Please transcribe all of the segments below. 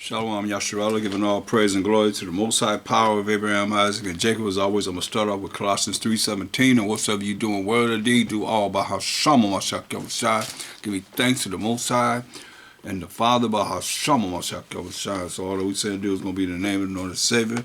Shalom Yasharallah, giving all praise and glory to the Most High power of Abraham, Isaac, and Jacob. As always, I'm going to start off with Colossians 3:17. And whatsoever you do in word or deed, do all by Hashem Mashiach Yahushua. Give me thanks to the Most High and the Father by Hashem Mashiach Yahushua. So all that we say and do is going to be in the name of the Lord and Savior.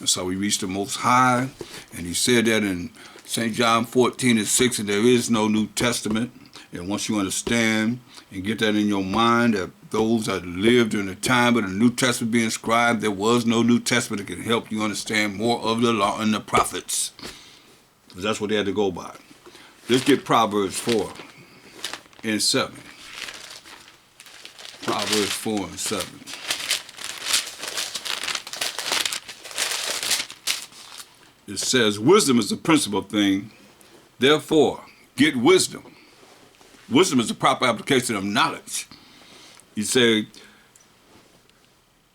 And so we reach the Most High. And he said that in St. John 14:6, that there is no New Testament. And once you understand and get that in your mind, that those that lived during the time of the New Testament being scribed, there was no New Testament that can help you understand more of the law and the prophets. Because that's what they had to go by. Let's get Proverbs 4:7. Proverbs 4:7. It says, wisdom is the principal thing, therefore get wisdom. Wisdom is the proper application of knowledge. You say,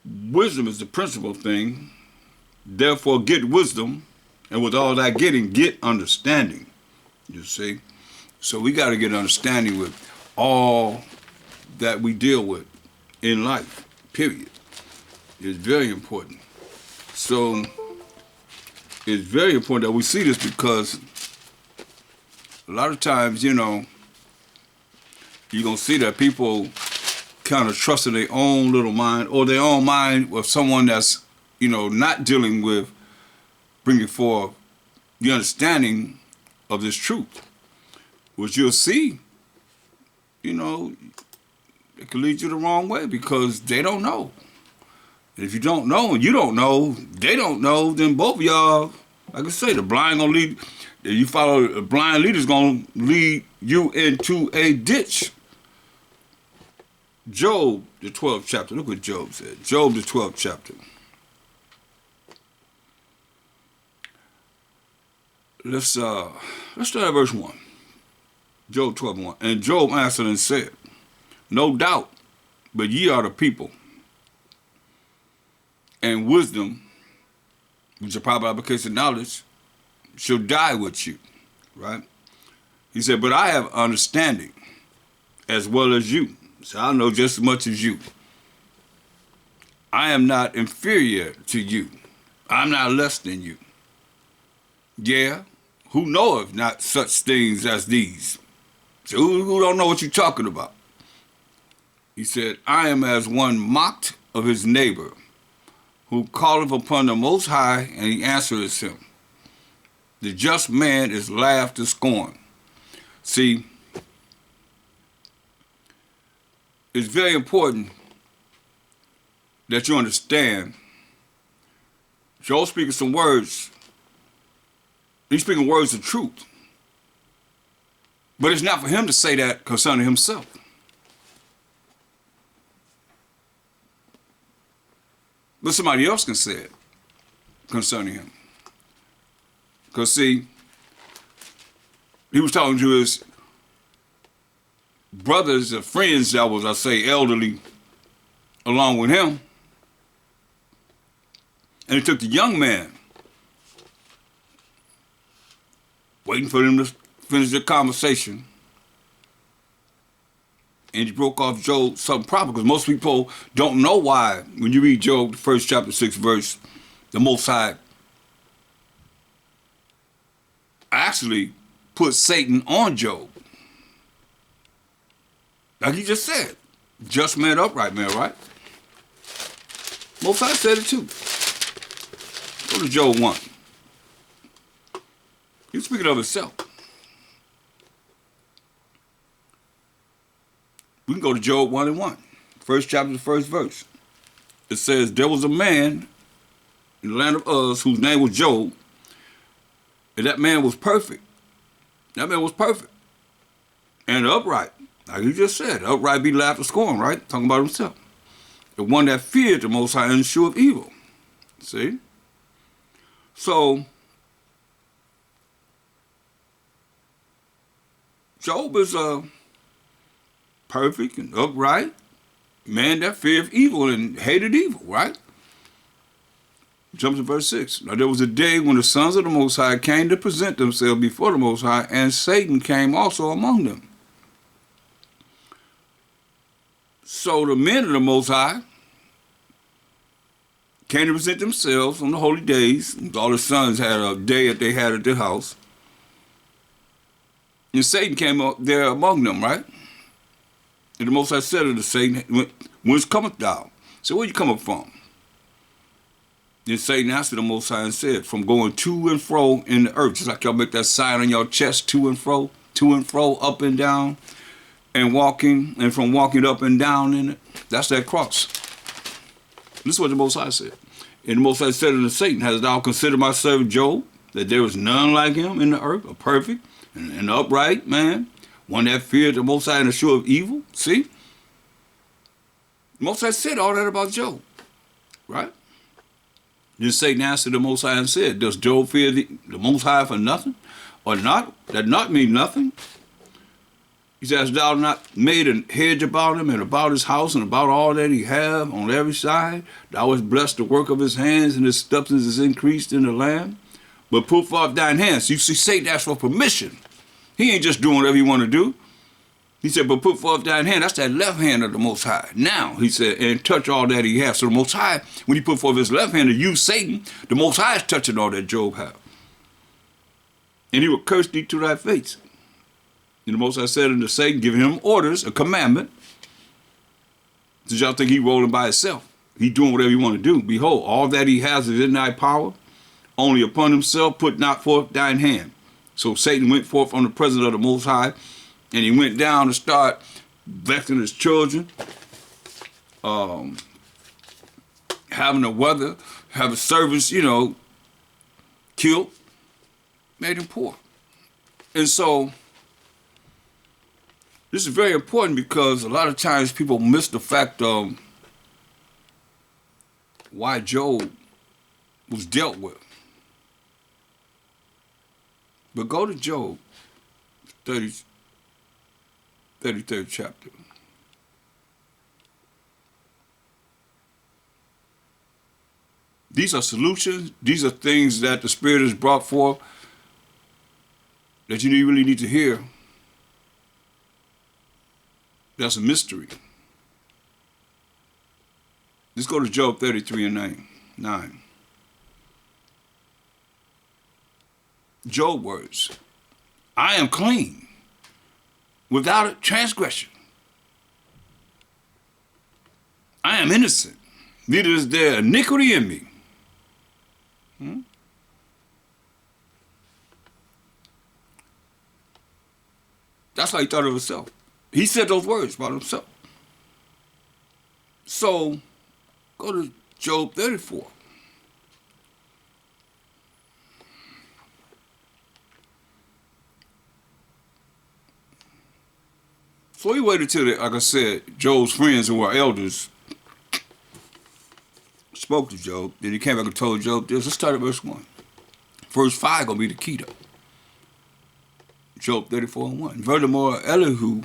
wisdom is the principal thing, therefore get wisdom, and with all that getting, get understanding. You see? So we got to get understanding with all that we deal with in life, period. It's very important. So it's very important that we see this, because a lot of times, you're going to see that people kind of trust in their own little mind, or their own mind with someone that's, not dealing with bringing forth the understanding of this truth, which you'll see, it can lead you the wrong way, because they don't know. And if you don't know and you don't know, they don't know, then both of y'all, like I say, the blind gonna lead, if you follow a blind leader's gonna lead you into a ditch. Job, the 12th chapter. Look what Job said. Job, the 12th chapter. Let's start at verse 1. Job 12:1. And Job answered and said, no doubt, but ye are the people, and wisdom, which is a proper application of knowledge, shall die with you. Right? He said, but I have understanding as well as you. So I know just as much as you. I am not inferior to you. I'm not less than you. Yeah, who knoweth not such things as these? So who don't know what you're talking about? He said, I am as one mocked of his neighbor, who calleth upon the Most High, and he answereth him. The just man is laughed to scorn. See, it's very important that you understand. Joel speaking some words. He's speaking words of truth. But it's not for him to say that concerning himself. But somebody else can say it concerning him. Because see, he was talking to his brothers and friends that was, I say, elderly along with him. And he took the young man, waiting for them to finish their conversation. And he broke off Job something proper, because most people don't know why, when you read Job, the first chapter, 6th verse, the Most High actually put Satan on Job. Like he just said, just man, upright man, right? Most High said it too. Go to Job 1. He's speaking of himself. We can go to Job 1:1. First chapter, the first verse. It says, there was a man in the land of Uz whose name was Job, and that man was perfect. That man was perfect. And upright. Like he just said, upright be laughed to scorn, right? Talking about himself. The one that feared the Most High and eschewed evil. See? So, Job is a perfect and upright man that feared evil and hated evil, right? Jump to verse 6. Now there was a day when the sons of the Most High came to present themselves before the Most High, and Satan came also among them. So the men of the Most High came to present themselves on the holy days. All the sons had a day that they had at their house. And Satan came up there among them, right? And the Most High said unto Satan, whence cometh thou? So where you coming from? Then Satan answered the Most High and said, from going to and fro in the earth. Just like y'all make that sign on your chest, to and fro, up and down, and walking, and from walking up and down in it. That's that cross. This is what the Most High said. And the Most High said unto Satan, hast thou considered my servant Job, that there is none like him in the earth, a perfect and an upright man, one that feared the Most High and eschew of evil? See? The Most High said all that about Job, right? Then Satan answered the Most High and said, does Job fear the Most High for nothing? Or not? That not mean nothing? He says, hast thou not made a hedge about him and about his house and about all that he have on every side? Thou hast blessed the work of his hands, and his substance is increased in the land. But put forth thine hands. You see, Satan asked for permission. He ain't just doing whatever he want to do. He said, but put forth thine hand. That's that left hand of the Most High. Now, he said, and touch all that he has. So the Most High, when he put forth his left hand to use Satan, the Most High is touching all that Job have. And he will curse thee to thy face. And the Most High said unto Satan, giving him orders, a commandment. Did y'all think he rolling by himself? He doing whatever he want to do. Behold, all that he has is in thy power. Only upon himself put not forth thine hand. So Satan went forth from the presence of the Most High, and he went down to start vexing his children, having the weather, having servants, killed, made him poor. And so this is very important because a lot of times people miss the fact of why Job was dealt with. But go to Job 33rd chapter. These are solutions. These are things that the Spirit has brought forth that you really need to hear. That's a mystery. Let's go to Job 33 and 9. Job words. I am clean, without a transgression. I am innocent, neither is there iniquity in me. That's how he thought of himself. He said those words about himself. So, go to Job 34. So he waited till, like I said, Job's friends who were elders spoke to Job. Then he came back and told Job this. Let's start at verse 1. Verse 5 going to be the key though. Job 34 and 1. Furthermore, Elihu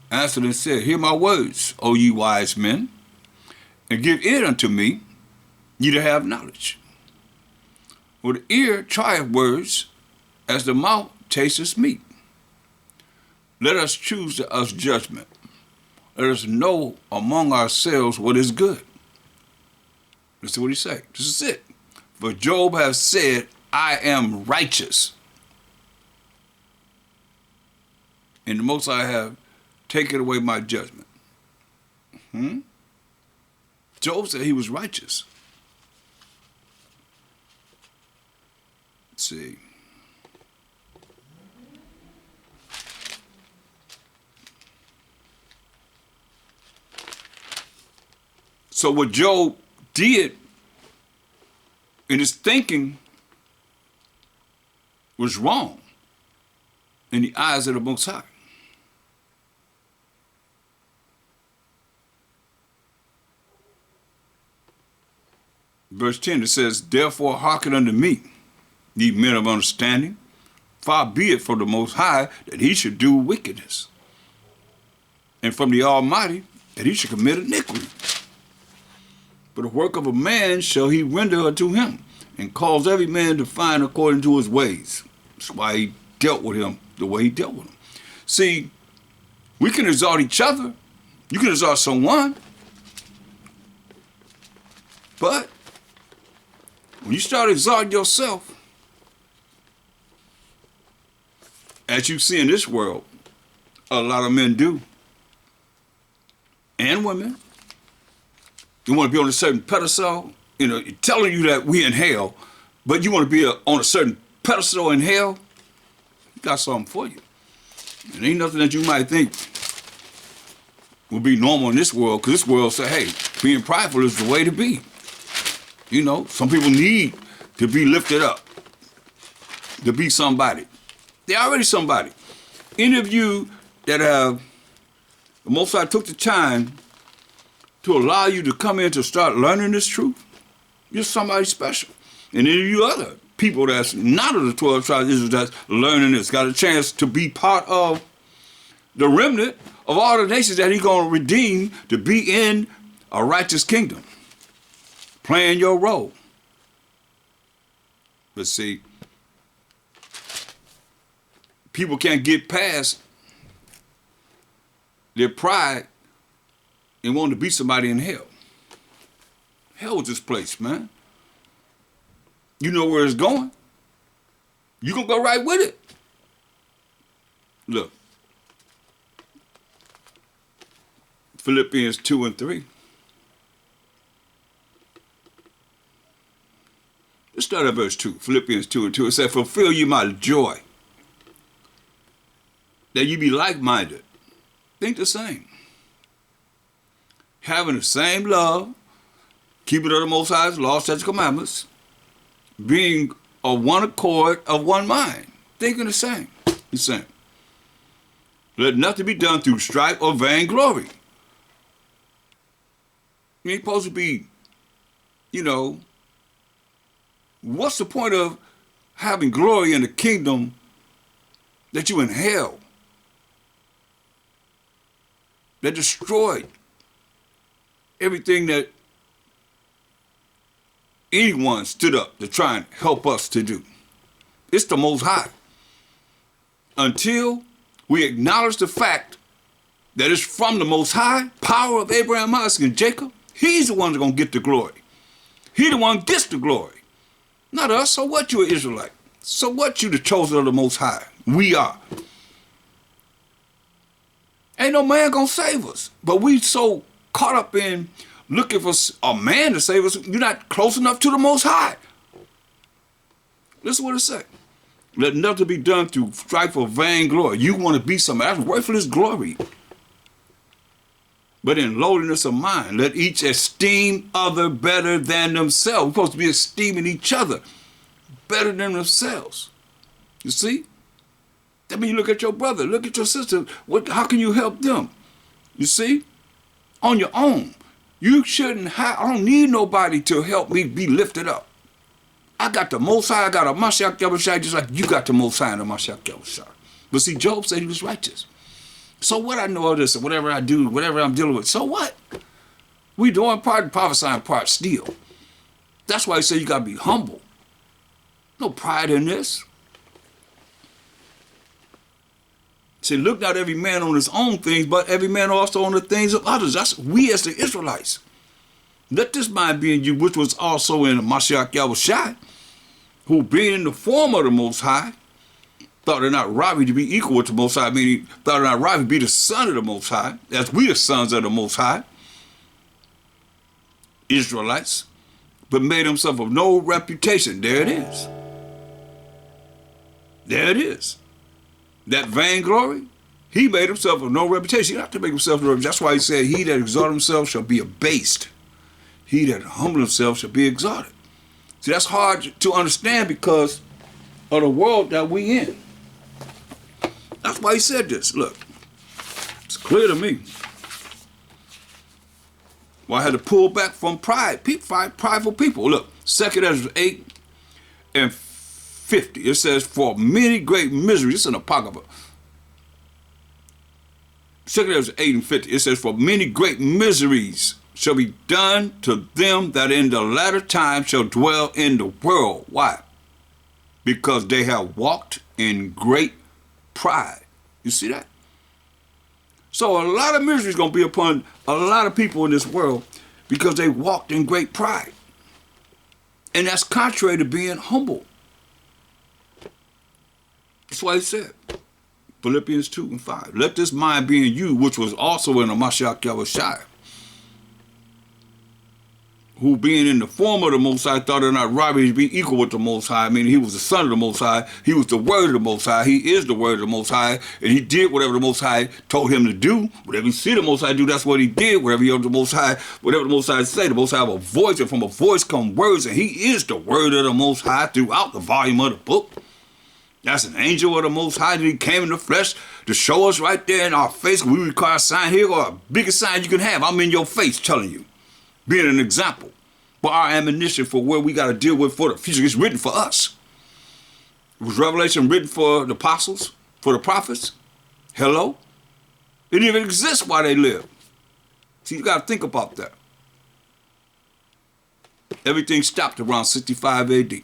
answered and said, hear my words, O ye wise men, and give ear unto me, ye that have knowledge. For the ear trieth words, as the mouth tasteth meat. Let us choose to us judgment. Let us know among ourselves what is good. Listen to what he said. This is it. For Job has said, I am righteous. And the Most High have taken away my judgment. Job said he was righteous. Let's see. So what Job did in his thinking was wrong in the eyes of the Most High. Verse 10, it says, therefore hearken unto me, ye men of understanding. Far be it from the Most High that he should do wickedness, and from the Almighty that he should commit iniquity. But the work of a man shall he render unto him, and cause every man to find according to his ways. That's why he dealt with him the way he dealt with him. See, we can exalt each other. You can exalt someone. But When you start exalting yourself, as you see in this world, a lot of men do, and women. You want to be on a certain pedestal, telling you that we in hell, but you want to be on a certain pedestal in hell, he got something for you. It ain't nothing that you might think will be normal in this world, because this world say, hey, being prideful is the way to be. Some people need to be lifted up, to be somebody. They're already somebody. Any of you that have, the Most High took the time to allow you to come in to start learning this truth, you're somebody special. And any of you other people that's not of the 12 tribes of Israel that's learning this, got a chance to be part of the remnant of all the nations that he's going to redeem to be in a righteous kingdom, playing your role. But see, people can't get past their pride and wanting to be somebody in hell. Hell is this place, man. You know where it's going. You're going to go right with it. Look. Philippians 2 and 3. Let's start at verse 2. Philippians 2 and 2. It said, fulfill you my joy, that you be like-minded. Think the same. Having the same love, keeping of the Most High's law, statutes, commandments, being of one accord, of one mind. Thinking the same. The same. Let nothing be done through strife or vainglory. You ain't supposed to be, what's the point of having glory in the kingdom that you in hell? That destroyed everything that anyone stood up to try and help us to do. It's the Most High. Until we acknowledge the fact that it's from the Most High, power of Abraham, Isaac, and Jacob, he's the one that's going to get the glory. He the one gets the glory. Not us. So what, you an Israelite? So what, you the chosen of the Most High? We are. Ain't no man going to save us. But we so caught up in looking for a man to save us, you're not close enough to the Most High. Listen what it says. Let nothing be done through strife or vainglory. You want to be somebody. That's worthless glory. But in lowliness of mind, let each esteem other better than themselves. We're supposed to be esteeming each other better than themselves. You see? That means you look at your brother, look at your sister. How can you help them? You see? On your own. You shouldn't I don't need nobody to help me be lifted up. I got the Most High, I got a Mashiach Yahushua, just like you got the Most High and a Mashiach Yahushua. But see, Job said he was righteous. So what I know of this, and whatever I do, whatever I'm dealing with, so what? We doing part and prophesying part still. That's why he said you got to be humble. No pride in this. See, look not every man on his own things, but every man also on the things of others. That's we as the Israelites. Let this mind be in you, which was also in Mashiach Yahushua, who being in the form of the Most High, thought it not robbery to be equal with the Most High, meaning thought it not robbery to be the son of the Most High, as we the sons of the Most High, Israelites, but made himself of no reputation. There it is. There it is. That vainglory, he made himself of no reputation. He don't have to make himself no reputation. That's why he said, he that exalted himself shall be abased. He that humbled himself shall be exalted. See, that's hard to understand because of the world that we in. That's why he said this. Look, it's clear to me. Well, I had to pull back from pride. Prideful people. Look, 2 Ezra 8 and 50. It says, for many great miseries. It's an apocrypha. 2 Ezra 8 and 50. It says, for many great miseries shall be done to them that in the latter time shall dwell in the world. Why? Because they have walked in great pride. You see that? So a lot of misery is going to be upon a lot of people in this world because they walked in great pride. And that's contrary to being humble. That's why he said, Philippians 2 and 5, let this mind be in you, which was also in the Mashiach Yahushua, who being in the form of the Most High thought it not robbery to be equal with the Most High. I mean, he was the Son of the Most High. He was the Word of the Most High. He is the Word of the Most High. And he did whatever the Most High told him to do. Whatever you see the Most High do, that's what he did. Whatever the Most High say, the Most High have a voice, and from a voice come words, and he is the Word of the Most High throughout the volume of the book. That's an angel of the Most High that he came in the flesh to show us right there in our face. We require a sign here, or a biggest sign you can have. I'm in your face telling you, being an example. But our ammunition for where we got to deal with for the future is written for us. Was Revelation written for the apostles, for the prophets? Hello? It didn't even exist while they lived. See, you got to think about that. Everything stopped around 65 AD.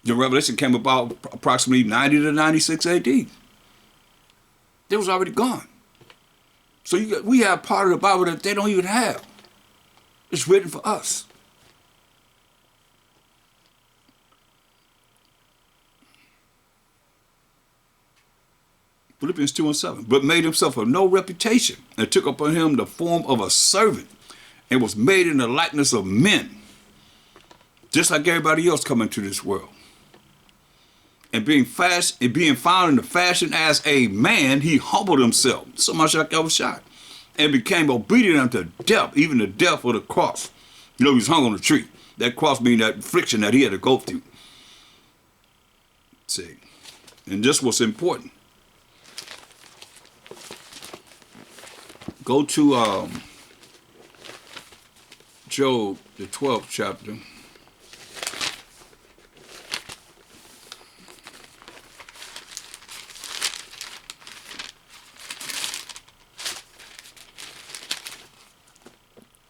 The Revelation came about approximately 90 to 96 AD. It was already gone. So we have part of the Bible that they don't even have. It's written for us. Philippians 2 and 7. But made himself of no reputation, and took upon him the form of a servant, and was made in the likeness of men, just like everybody else coming to this world. And being found in the fashion as a man, he humbled himself, so much like Yahushua, and became obedient unto death, even the death of the cross. You know, he was hung on a tree. That cross means that affliction that he had to go through. See, and just what's important. Go to Job, the 12th chapter.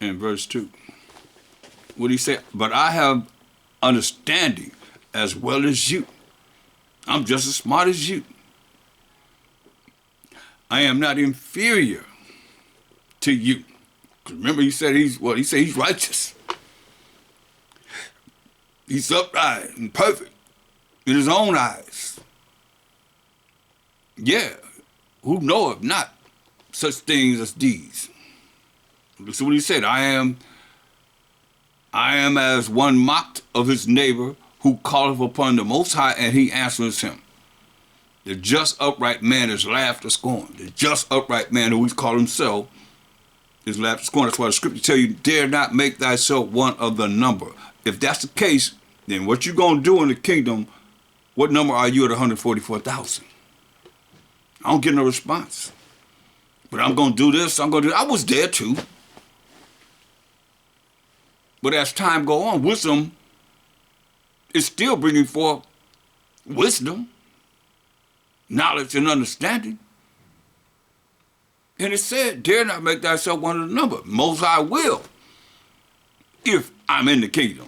In verse 2. What do he say? But I have understanding as well as you. I'm just as smart as you. I am not inferior to you. Remember, he said he's righteous. He's upright and perfect in his own eyes. Yeah, who knoweth not such things as these? So what he said, I am as one mocked of his neighbor, who calleth upon the Most High, and he answers him. The just upright man is laughed to scorn. The just upright man, who he called himself, is laughed to scorn. That's why the scripture tell you, dare not make thyself one of the number. If that's the case, then what you gonna do in the kingdom, what number are you at 144,000? I don't get no response. But I'm gonna do this, I'm gonna do that. I was there too. But as time go on, wisdom is still bringing forth wisdom, knowledge, and understanding. And it said, dare not make thyself one of the number. Most I will, if I'm in the kingdom.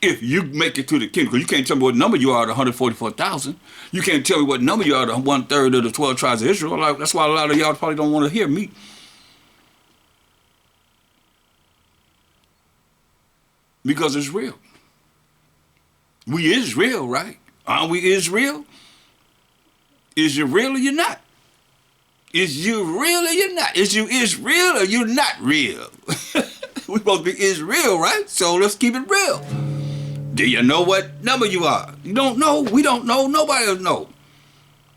If you make it to the kingdom, because you can't tell me what number you are at 144,000. You can't tell me what number you are at 1/3 of the 12 tribes of Israel. Like, that's why a lot of y'all probably don't want to hear me. Because it's real. We is real, right? Aren't we Israel? Is you real or you're not? Is you real or you're not? Is you Israel or you're not real? We supposed to be Israel, right? So let's keep it real. Do you know what number you are? You don't know. We don't know. Nobody else know.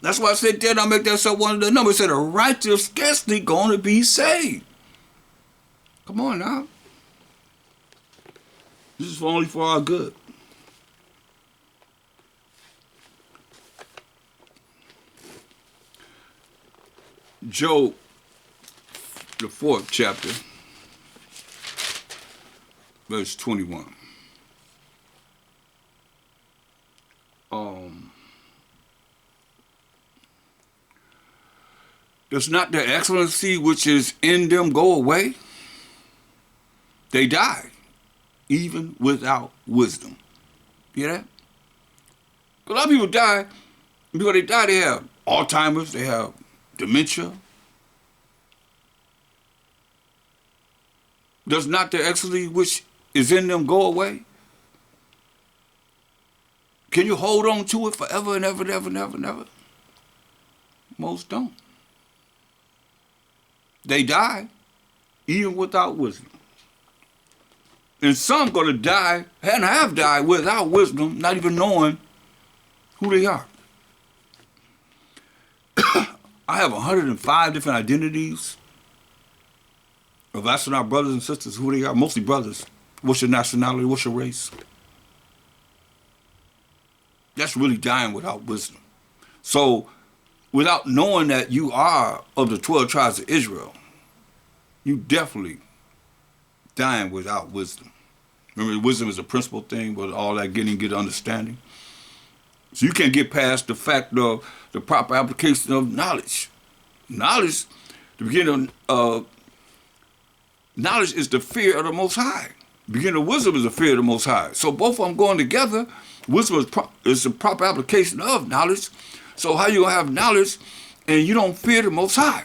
That's why I said, dare not make that so one of the numbers. Said the righteous scarcely going to be saved. Come on now. This is only for our good. Job, the 4th chapter, verse 21. Does not their excellency which is in them go away? They die, even without wisdom. Hear that? A lot of people die. Before they die, they have Alzheimer's, they have dementia. Does not their excellency which is in them go away? Can you hold on to it forever and ever and ever and ever and ever? Most don't. They die even without wisdom. And some going to die and have died without wisdom, not even knowing who they are. I have 105 different identities of astronaut brothers and sisters, who they are, mostly brothers. What's your nationality? What's your race? That's really dying without wisdom. So, without knowing that you are of the 12 tribes of Israel, you definitely dying without wisdom. Remember, wisdom is a principal thing, but all that getting good understanding. So you can't get past the fact of the proper application of knowledge. Knowledge, the beginning of knowledge is the fear of the Most High. The beginning of wisdom is the fear of the Most High. So both of them going together. Wisdom is the proper application of knowledge. So how you gonna have knowledge and you don't fear the Most High?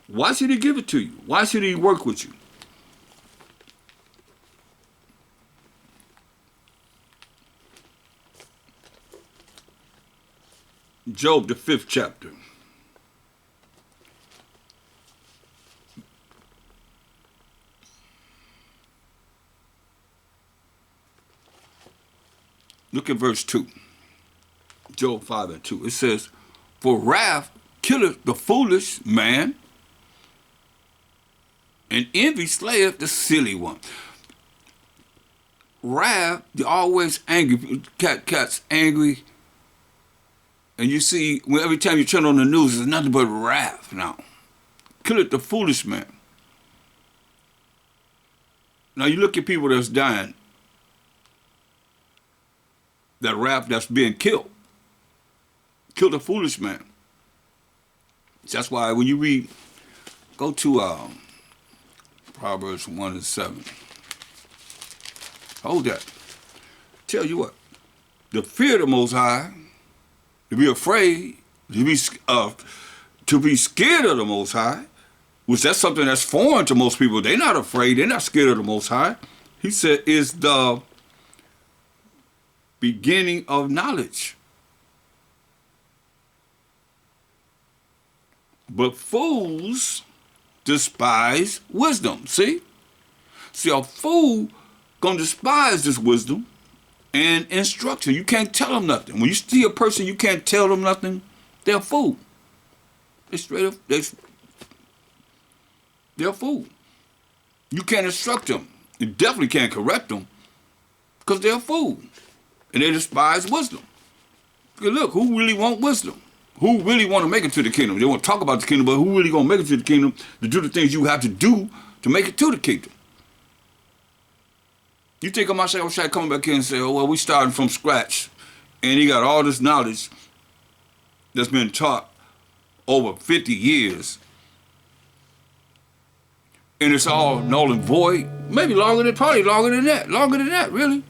Why should he give it to you? Why should he work with you? Job, the 5th chapter. Look at verse 2. Job 5 and 2. It says, for wrath killeth the foolish man, and envy slayeth the silly one. Wrath, you're always angry. Cat's angry. And you see, every time you turn on the news, it's nothing but wrath now. Killeth the foolish man. Now you look at people that's dying, that wrath that's being killed. Kill the foolish man. That's why when you read, go to Proverbs 1 and 7. Hold that. Tell you what, the fear of the Most High, to be afraid, to be scared of the Most High, which that's something that's foreign to most people. They're not afraid. They're not scared of the Most High. He said, is the beginning of knowledge. But fools despise wisdom. See, a fool gonna despise this wisdom and instruction. You can't tell them nothing. When you see a person, you can't tell them nothing, they're a fool. They straight up, they're a fool. You can't instruct them. You definitely can't correct them because they're a fool. And they despise wisdom. Look, who really want wisdom? Who really want to make it to the kingdom? They want to talk about the kingdom, but who really going to make it to the kingdom to do the things you have to do to make it to the kingdom? You think of myself coming back here and say, oh, well, we starting from scratch. And he got all this knowledge that's been taught over 50 years. And it's all null and void. Maybe probably longer than that, really.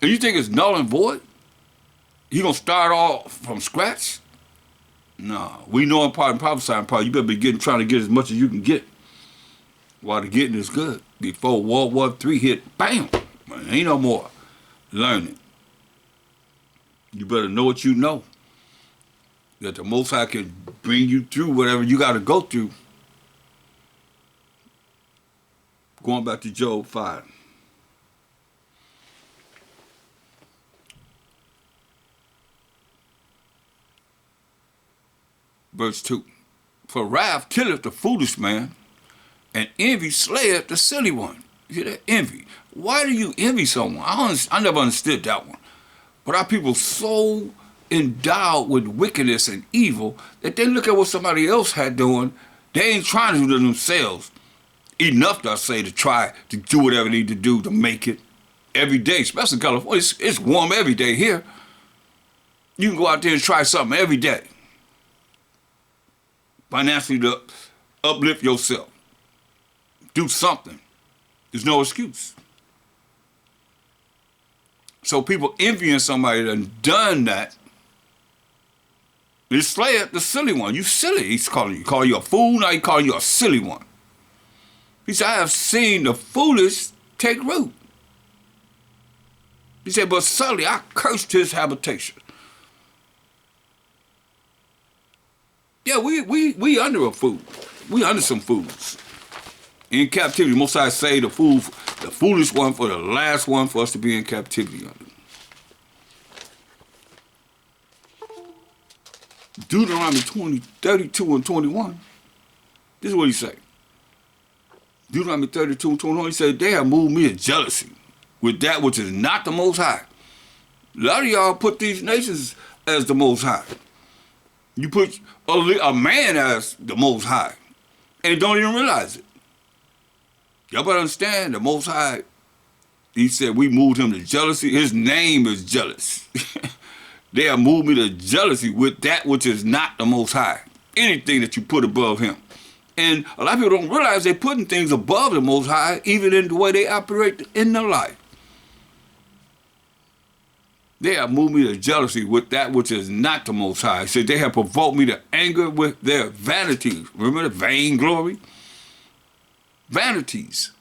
And you think it's null and void? You gonna start all from scratch? No, we know in part and prophesying part, you better be trying to get as much as you can get while the getting is good. Before World War III hit, bam, man, ain't no more learning. You better know what you know. That the Most High can bring you through whatever you gotta go through. Going back to Job 5. Verse 2. For wrath killeth the foolish man, and envy slayeth the silly one. You hear that? Envy. Why do you envy someone? I never understood that one. But our people so endowed with wickedness and evil that they look at what somebody else had doing. They ain't trying to do it themselves. Enough, I say, to try to do whatever they need to do to make it every day, especially in California. It's warm every day here. You can go out there and try something every day. Financially to uplift yourself. Do something. There's no excuse. So people envying somebody that done that, they slay the silly one. You silly, he's calling you. He call you a fool, now he calling you a silly one. He said, I have seen the foolish take root. He said, but suddenly I cursed his habitation. Yeah, we under a food. We under some foods. In captivity, Most High say the foolish one for the last one for us to be in captivity under. Deuteronomy 32 and 21. This is what he say. Deuteronomy 32 and 21, he said, they have moved me to jealousy with that which is not the Most High. A lot of y'all put these nations as the Most High. You put a man as the Most High and don't even realize it. Y'all better understand the Most High, he said we moved him to jealousy. His name is jealous. They have moved me to jealousy with that which is not the Most High. Anything that you put above him. And a lot of people don't realize they're putting things above the Most High, even in the way they operate in their life. They have moved me to jealousy with that which is not the Most High. He said they have provoked me to anger with their vanities. Remember the vainglory? Vanities.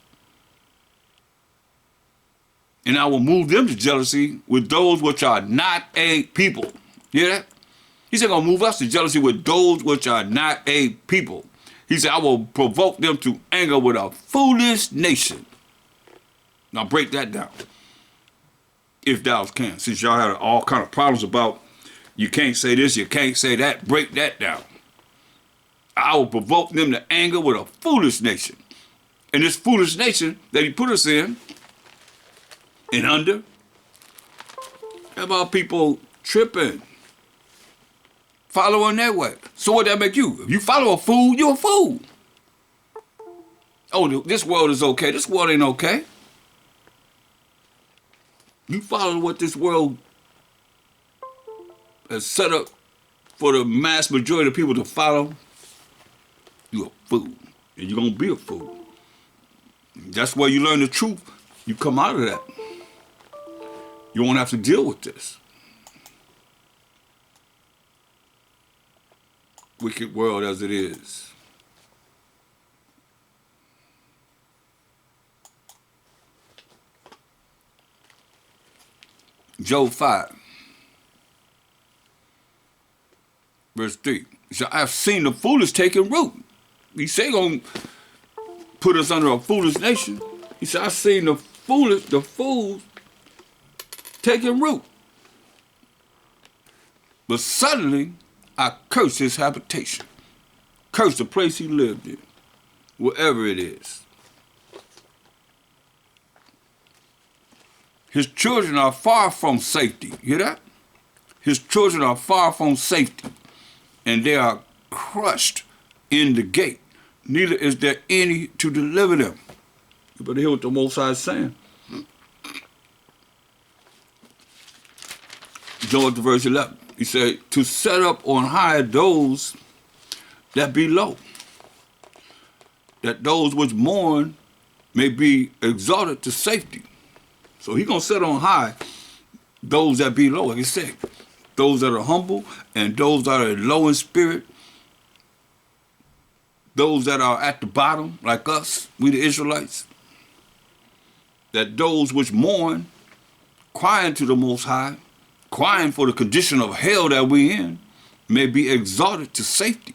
And I will move them to jealousy with those which are not a people. Hear that? He said, I'm going to move us to jealousy with those which are not a people. He said, I will provoke them to anger with a foolish nation. Now break that down. If thou can. Since y'all had all kind of problems about you can't say this, you can't say that, break that down. I will provoke them to anger with a foolish nation. And this foolish nation that he put us in and under, about people tripping, following their way. So what that make you? If you follow a fool, you're a fool. Oh, this world is okay. This world ain't okay. You follow what this world has set up for the mass majority of people to follow, you're a fool. And you're going to be a fool. That's where you learn the truth. You come out of that. You won't have to deal with this. Wicked world as it is. Job 5, verse 3. He said, I've seen the foolish taking root. He said he's going to put us under a foolish nation. He said, I've seen the fools taking root. But suddenly, I curse his habitation. Curse the place he lived in, wherever it is. His children are far from safety. Hear that? His children are far from safety, and they are crushed in the gate. Neither is there any to deliver them. You better hear what the Most High is saying. Job to verse 11. He said, to set up on high those that be low, that those which mourn may be exalted to safety. So he's going to set on high those that be low, like he said. Those that are humble and those that are low in spirit. Those that are at the bottom, like us, we the Israelites. That those which mourn, crying to the Most High, crying for the condition of hell that we in, may be exalted to safety.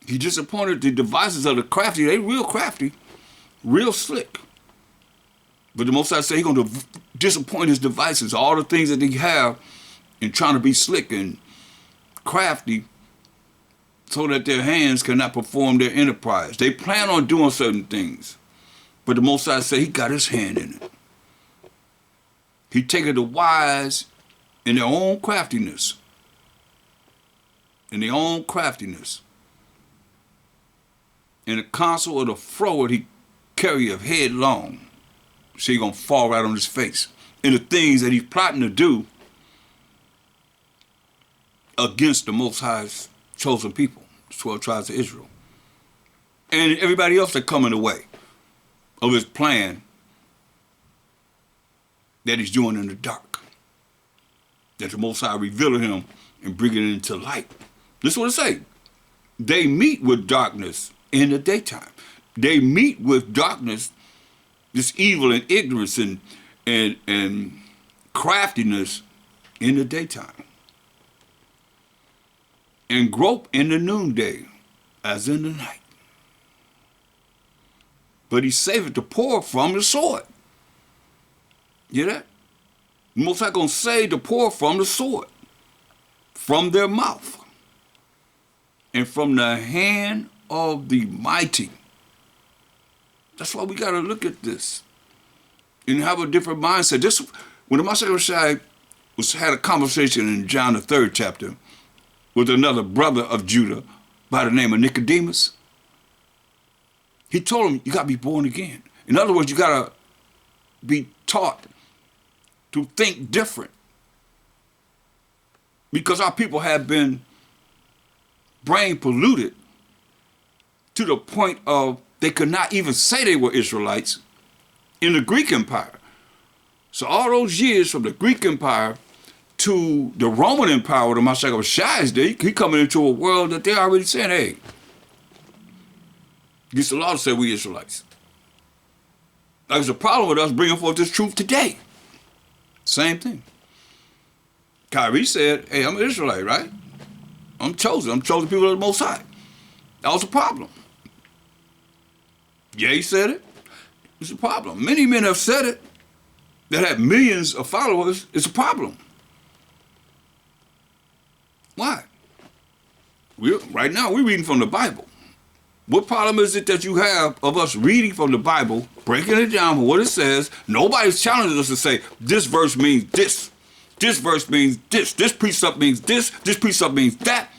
He disappointed the devices of the crafty. They real crafty, real slick. But the Most High said he's going to disappoint his devices, all the things that they have in trying to be slick and crafty so that their hands cannot perform their enterprise. They plan on doing certain things, but the Most High said he got his hand in it. He taken the wise in their own craftiness. In their own craftiness. In the counsel of the froward, he carrieth headlong. So he's going to fall right on his face. In the things that he's plotting to do against the Most High's chosen people, the 12 tribes of Israel. And everybody else that come in the way of his plan that he's doing in the dark. That the Most High revealing him and bringing it into light. This is what it say. They meet with darkness in the daytime. They meet with darkness, this evil and ignorance and craftiness in the daytime. And grope in the noonday, as in the night. But he saveth the poor from the sword. You hear that? The Most High gonna save the poor from the sword, from their mouth, and from the hand of the mighty. That's why we gotta look at this and have a different mindset. This, when the Master Shai had a conversation in John the 3rd chapter with another brother of Judah by the name of Nicodemus, he told him, you gotta be born again. In other words, you gotta be taught to think different. Because our people have been brain polluted to the point of they could not even say they were Israelites in the Greek Empire. So all those years from the Greek Empire to the Roman Empire, where the Mashiach Shai's day, he coming into a world that they already saying, hey, against the law to say we Israelites. Like there's a problem with us bringing forth this truth today. Same thing. Kyrie said, hey, I'm an Israelite, right? I'm chosen people of the Most High. That was a problem. Yeah, he said it. It's a problem. Many men have said it that have millions of followers. It's a problem. Why? Right now, we're reading from the Bible. What problem is it that you have of us reading from the Bible, breaking it down for what it says? Nobody's challenging us to say, this verse means this. This verse means this. This precept means this. This precept means that.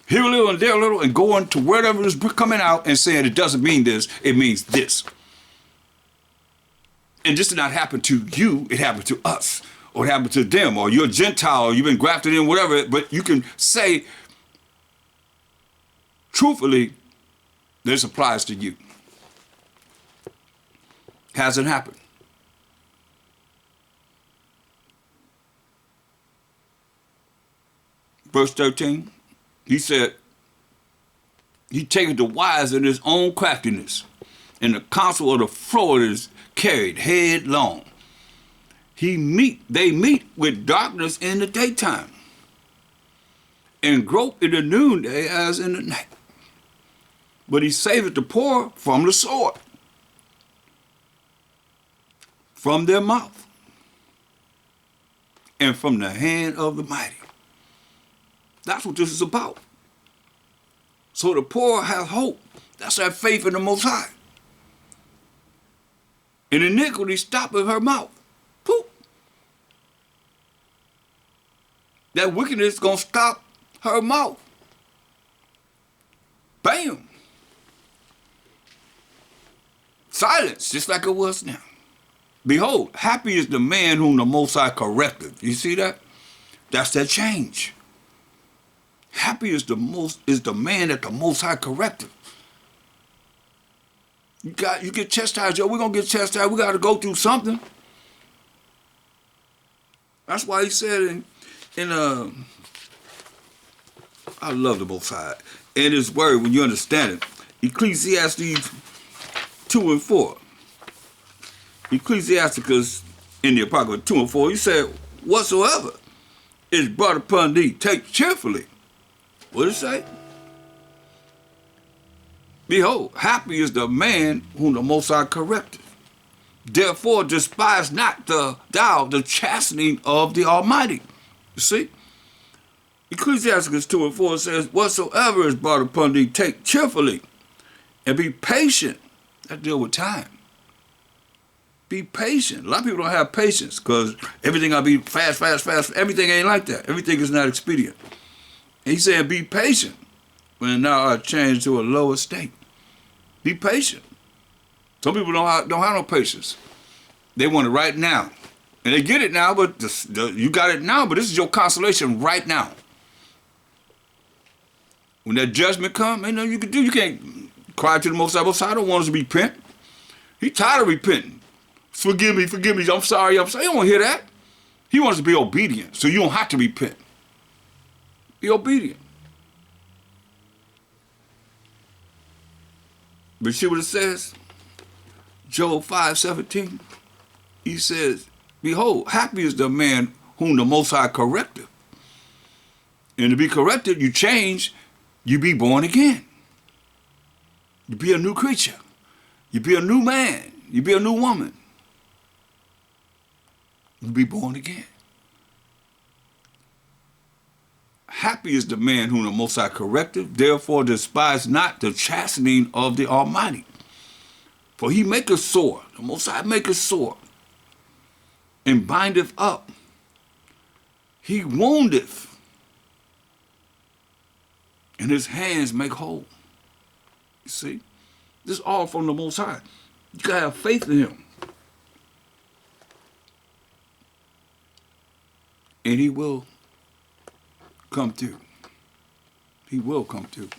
Here a little and there a little, and going to wherever it's coming out and saying it doesn't mean this, it means this. And this did not happen to you, it happened to us. Or it happened to them, or you're a Gentile, or you've been grafted in, whatever, but you can say, truthfully, this applies to you. Hasn't happened. Verse 13, he said, he taketh the wise in his own craftiness, and the counsel of the froward is carried headlong. They meet with darkness in the daytime, and grope in the noonday as in the night. But he saveth the poor from the sword, from their mouth, and from the hand of the mighty. That's what this is about. So the poor have hope. That's that faith in the Most High. And iniquity stoppeth her mouth. Poop. That wickedness is going to stop her mouth. Bam. Silence, just like it was now. Behold, happy is the man whom the Most High correcteth. You see that? That's that change. Happy is the man that the Most High correcteth. You get chastised, yo. We're gonna get chastised. We gotta go through something. That's why he said I love the Most High. In his word, when you understand it, Ecclesiastes 2 and 4. Ecclesiasticus in the Apocrypha 2 and 4, he said, whatsoever is brought upon thee, take cheerfully. What did it say? Behold, happy is the man whom the Most High correcteth. Therefore, despise not the chastening of the Almighty. You see? Ecclesiasticus 2 and 4 says, whatsoever is brought upon thee, take cheerfully, and be patient. That deal with time. Be patient. A lot of people don't have patience because everything gotta be fast. Everything ain't like that. Everything is not expedient. And he said, be patient when thou art changed to a lower state. Be patient. Some people don't have no patience. They want it right now. And they get it now, but you got it now, but this is your consolation right now. When that judgment comes, ain't nothing you can do. You can't cry to the Most High. Most High don't want us to repent. He tired of repenting. Forgive me, I'm sorry. He don't want to hear that. He wants us to be obedient, so you don't have to repent. Be obedient. But see what it says? Job 5:17. He says, behold, happy is the man whom the Most High correcteth. And to be corrected, you change, you be born again. You be a new creature. You be a new man. You be a new woman. You be born again. Happy is the man whom the Most High correcteth, therefore despise not the chastening of the Almighty. For he maketh sore, the Most High maketh sore, and bindeth up. He woundeth, and his hands make whole. You see? This is all from the Most High. You gotta have faith in him. And he will come through. He will come through.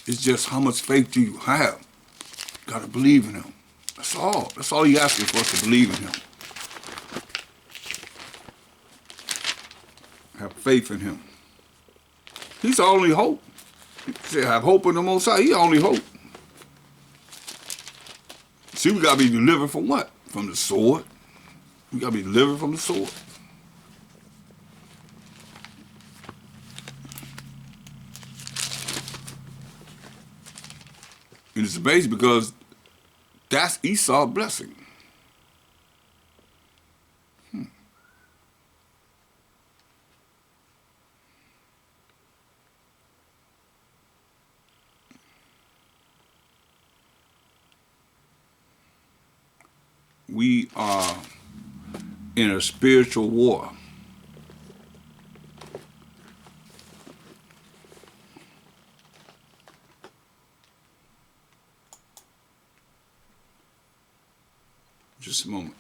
It's just how much faith do you have? You gotta believe in him. That's all. That's all he asking for us to believe in him. Have faith in him. He's our only hope. You say have hope in the Most High. He's our only hope. See, we gotta be delivered from what? From the sword. We gotta be delivered from the sword. And it's amazing because that's Esau's blessing. We are in a spiritual war. Just a moment.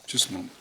Just a moment.